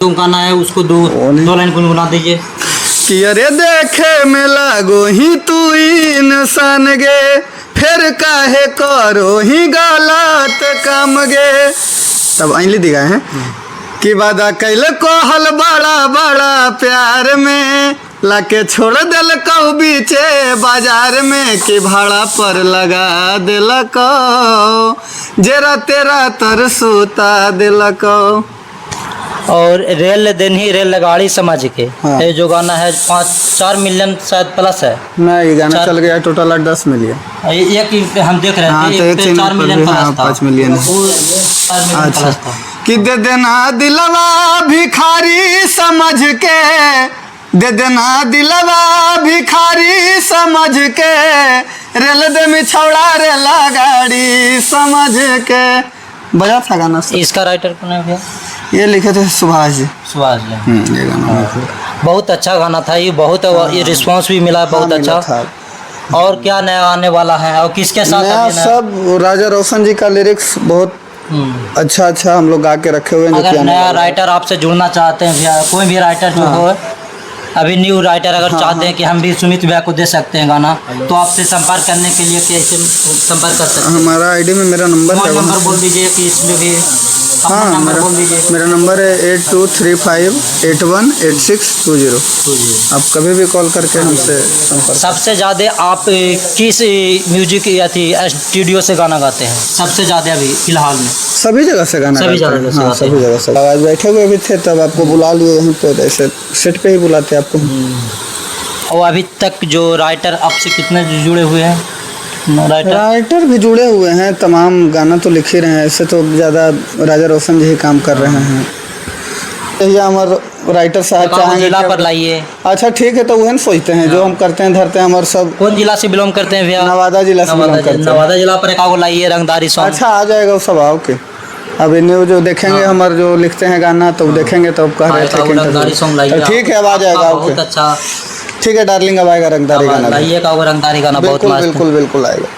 तुम गाना है उसको दो लाइन गुनगुना दीजिए। कि अरे देखे में लागो ही तू इंसान गे, फिर काहे करो ही गलत काम गे। तब अली दिखा है कि वादा कैल कोहल बड़ा बड़ा प्यार में, लाके छोड़ दिल कौ बीचे बाजार में, कि भाड़ा पर लगा दिल को जेरा तेरा तरसूता दिल को। और रेल दिन ही रेल गाड़ी समझ के ये जो गाना है 4 मिलियन शायद प्लस है। नहीं गाना चल गया टोटल 10 मिलियन। एक हम देख रहे थे तो 4 मिलियन प्लस था। 5 मिलियन। अच्छा कि दे देना दिलवा भिखारी समझ के, दे देना दिलवा भिखारी समझ के, रेल दे में छौड़ा रेला गाड़ी समझ के। बजा था गाना से। इसका राइटर कौन है भैया? ये लिखे थे सुभाष जी। सुभाष जी। ये गाना बहुत अच्छा गाना था ये, बहुत ये रिस्पांस भी मिला बहुत अच्छा। और क्या नया आने वाला है और किसके साथ? नया सब राजा रोशन जी का लिरिक्स बहुत अच्छा हम लोग गा के रखे हुए हैं। अगर नया राइटर आपसे जुड़ना चाहते हैं भैया, कोई भी राइटर जो हो, अभी न्यू राइटर अगर चाहते हैं कि हम भी सुमित भैया को दे सकते हैं गाना, तो आपसे संपर्क करने के लिए कैसे संपर्क कर सकते हैं? हमारा आईडी में मेरा नंबर है, नंबर बोल दीजिए कि इसमें भी। हाँ मेरा नंबर है 8235818620। आप कभी भी कॉल करके हमसे संपर्क। सबसे ज़्यादा आप किस म्यूजिक या थी स्टूडियो से गाना गाते हैं सबसे ज़्यादा अभी फिलहाल में? सभी जगह से गाना सभी गाते हैं। हाँ, सभी जगह से। आज बैठे हुए भी थे तब आपको बुला लिए यहीं पे, ऐसे सेट पे ही बुलाते आपको। और अभी तक जो राइटर आपसे कितने जुड़े हुए हैं? राइटर भी जुड़े हुए हैं, तमाम गाना तो लिख ही रहे हैं। ऐसे तो ज़्यादा राजा रोशन जी ही काम कर रहे हैं। ये हमारे राइटर साहब चाहेंगे जिला पर लाइए। अच्छा ठीक है, तो वही सोचते हैं जो हम करते हैं धरते हैं। हमारे सब कौन जिला से बिलोंग करते हैं भैया? नवादा जिला से बिलोंग करते हैं। नवादा जिला पर एक लाइए रंगदारी सॉन्ग। अच्छा आ जाएगा वो सब। आओ के अभी न्यू जो देखेंगे हमारे जो लिखते हैं गाना तो देखेंगे, तो कह रहे थे रंगदारी सॉन्ग लाइए। ठीक है अब आ जाएगा। बहुत अच्छा। ठीक है डार्लिंग, अब आएगा रंगदारी गाना। लाइए का रंगदारी गाना बहुत मस्त है। बिल्कुल आएगा।